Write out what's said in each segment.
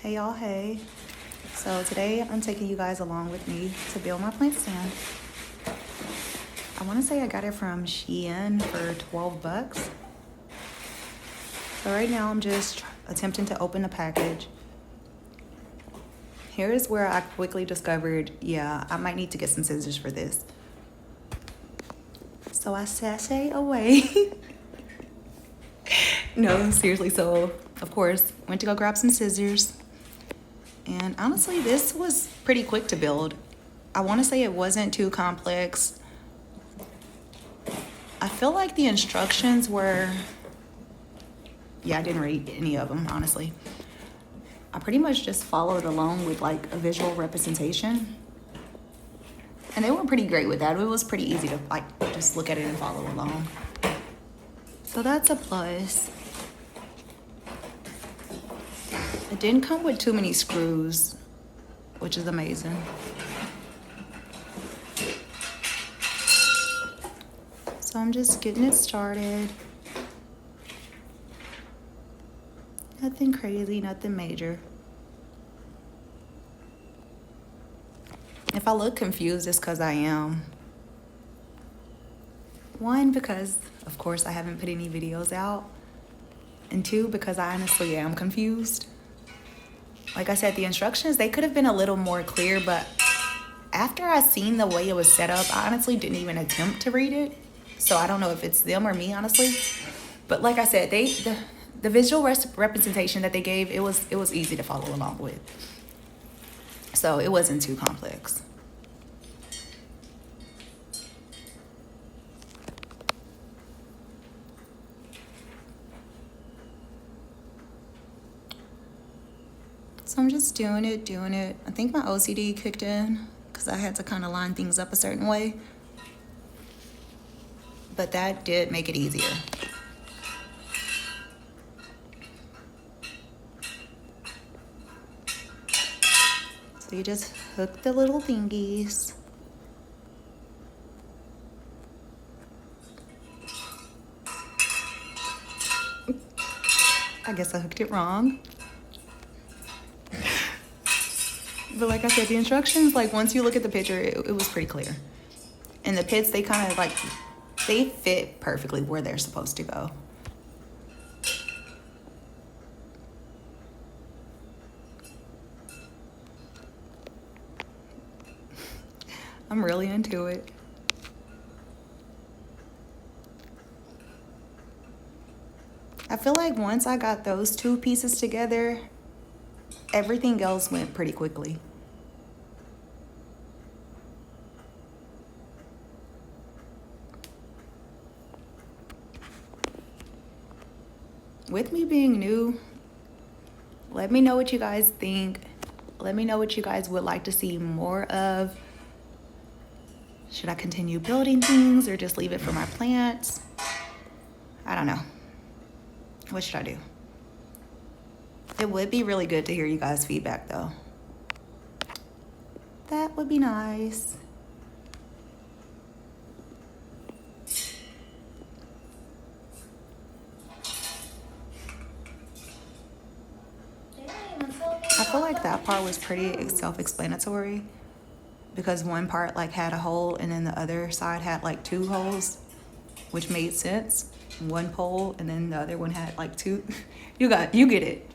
Hey y'all, hey. So today I'm taking you guys along with me to build my plant stand. I want to say I got it from Shein for 12 bucks. So right now I'm just attempting to open the package. Here's where I quickly discovered, yeah, I might need to get some scissors for this. So I sashay away. No, seriously. So of course, went to go grab some scissors. And honestly, this was pretty quick to build. I want to say it wasn't too complex. I feel like the instructions were, yeah, I didn't read any of them, honestly. I pretty much just followed along with like a visual representation. And they were pretty great with that. It was pretty easy to like just look at it and follow along. So that's a plus. It didn't come with too many screws, which is amazing. So I'm just getting it started. Nothing crazy, nothing major. If I look confused, it's because I am. One, because of course I haven't put any videos out. And two, because I honestly am confused. Like I said, the instructions, they could have been a little more clear, but after I seen the way it was set up, I honestly didn't even attempt to read it. So I don't know if it's them or me, honestly. But like I said, the visual representation that they gave, it was easy to follow along with. So it wasn't too complex. So I'm just doing it. I think my OCD kicked in because I had to kind of line things up a certain way. But that did make it easier. So you just hook the little thingies. I guess I hooked it wrong. But like I said, the instructions, like once you look at the picture, it was pretty clear. And the pits, they kind of like, they fit perfectly where they're supposed to go. I'm really into it. I feel like once I got those two pieces together, everything else went pretty quickly. With me being new, let me know what you guys think. Let me know what you guys would like to see more of. Should I continue building things or just leave it for my plants? I don't know. What should I do? It would be really good to hear you guys' feedback though. That would be nice. I feel like that part was pretty self-explanatory because one part like had a hole and then the other side had like two holes, which made sense. One pole and then the other one had like two. You get it.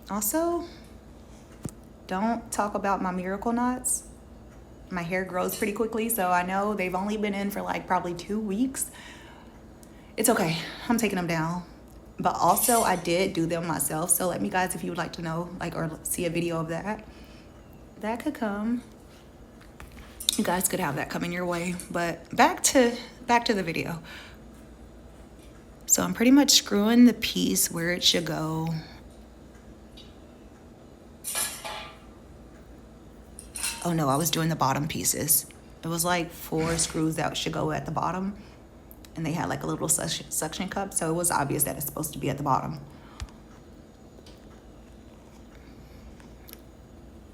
Also, don't talk about my miracle knots. My hair grows pretty quickly, so I know they've only been in for like probably 2 weeks. It's okay, I'm taking them down. But also I did do them myself, so let me guys, if you would like to know, like, or see a video of that, that could come. You guys could have that coming your way. But back to the video. So I'm pretty much screwing the piece where it should go. Oh no, I was doing the bottom pieces. It was like 4 screws that should go at the bottom. And they had like a little suction cup, so it was obvious that it's supposed to be at the bottom.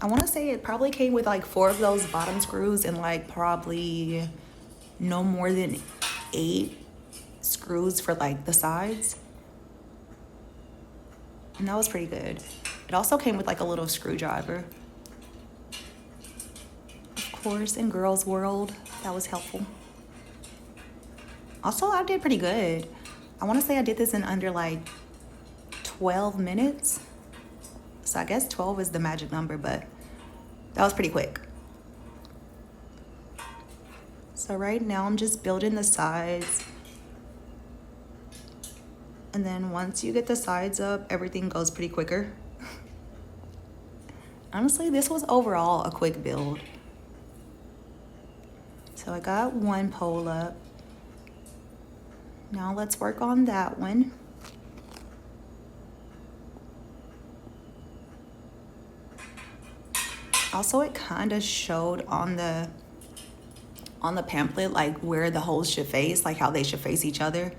I want to say it probably came with like 4 of those bottom screws and like probably no more than 8 screws for like the sides. And that was pretty good. It also came with like a little screwdriver. Of course, in Girls World, that was helpful. Also, I did pretty good. I want to say I did this in under like 12 minutes. So I guess 12 is the magic number, but that was pretty quick. So right now I'm just building the sides. And then once you get the sides up, everything goes pretty quicker. Honestly, this was overall a quick build. So I got one pole up. Now let's work on that one. Also, it kind of showed on the pamphlet like where the holes should face, like how they should face each other.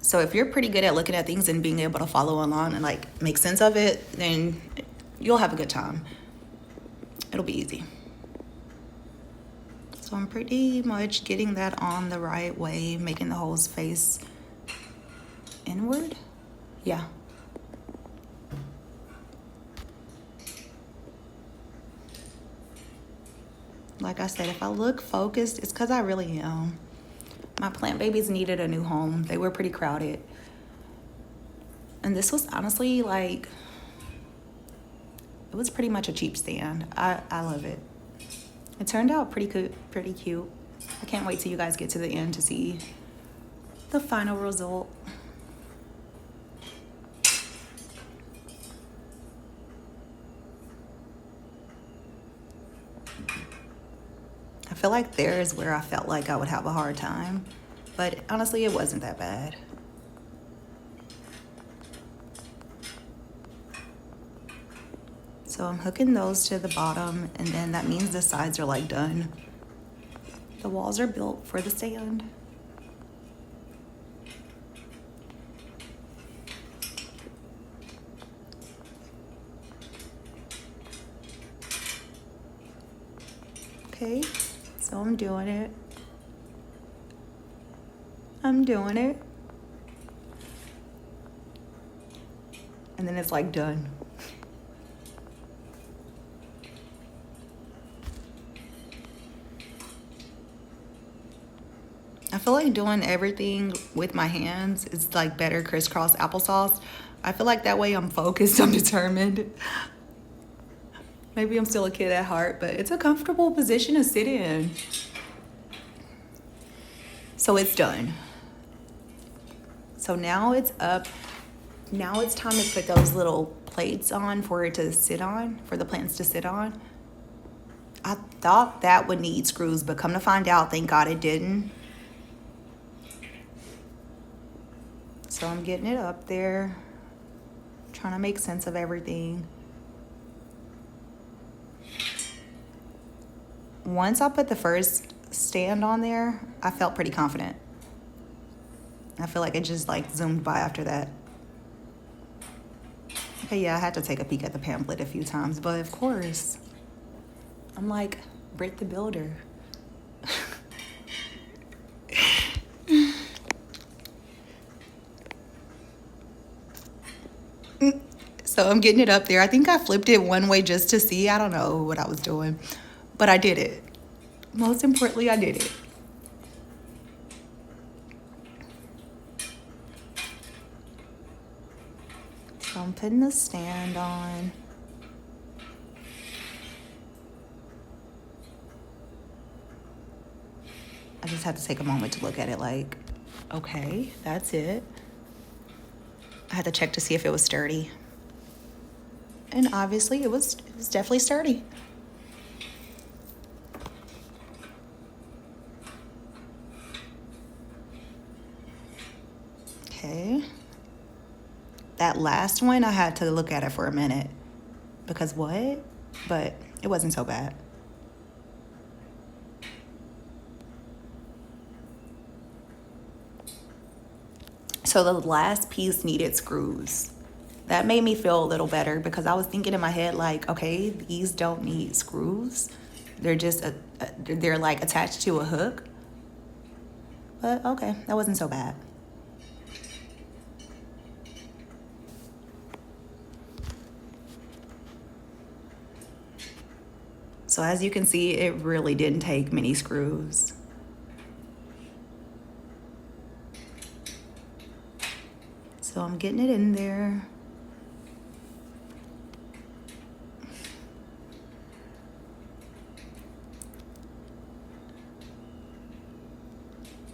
So if you're pretty good at looking at things and being able to follow along and like make sense of it, then you'll have a good time. It'll be easy. So I'm pretty much getting that on the right way, making the holes face inward. Yeah. Like I said, if I look focused, it's because I really am. My plant babies needed a new home. They were pretty crowded. And this was honestly like, it was pretty much a cheap stand. I love it. It turned out pretty cute. I can't wait till you guys get to the end to see the final result. I feel like there is where I felt like I would have a hard time, but honestly, it wasn't that bad. So I'm hooking those to the bottom, and then that means the sides are like done. The walls are built for the stand. Okay, so I'm doing it. And then it's like done. I feel like doing everything with my hands is like better crisscross applesauce. I feel like that way I'm focused, I'm determined. Maybe I'm still a kid at heart, but it's a comfortable position to sit in. So it's done. So now it's up. Now it's time to put those little plates on for it to sit on, for the plants to sit on. I thought that would need screws, but come to find out, thank God it didn't. So I'm getting it up there, trying to make sense of everything. Once I put the first stand on there, I felt pretty confident. I feel like it just like zoomed by after that. Okay, yeah, I had to take a peek at the pamphlet a few times, but of course, I'm like Britt the Builder. So I'm getting it up there. I think I flipped it one way just to see. I don't know what I was doing, but I did it. Most importantly, I did it. So I'm putting the stand on. I just had to take a moment to look at it like, okay, that's it. I had to check to see if it was sturdy. And obviously it was definitely sturdy. Okay. That last one, I had to look at it for a minute. Because what? But it wasn't so bad. So the last piece needed screws. That made me feel a little better because I was thinking in my head like, okay, these don't need screws. They're just, they're like attached to a hook. But okay, that wasn't so bad. So as you can see, it really didn't take many screws. So I'm getting it in there.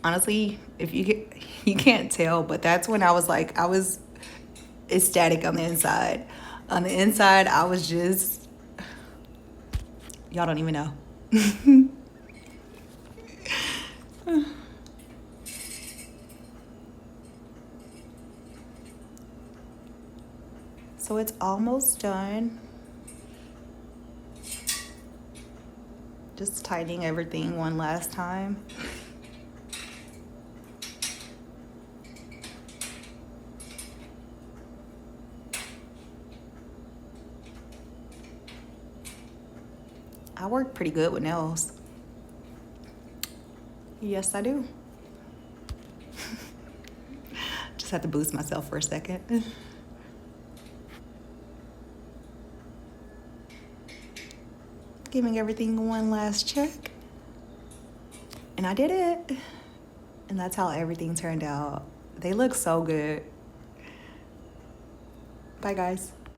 Honestly, if you can't tell, but that's when I was like, I was ecstatic on the inside. On the inside, I was just, y'all don't even know. So it's almost done. Just tightening everything one last time. I work pretty good with nails. Yes, I do. Just have to boost myself for a second. Giving everything one last check. And I did it. And that's how everything turned out. They look so good. Bye, guys.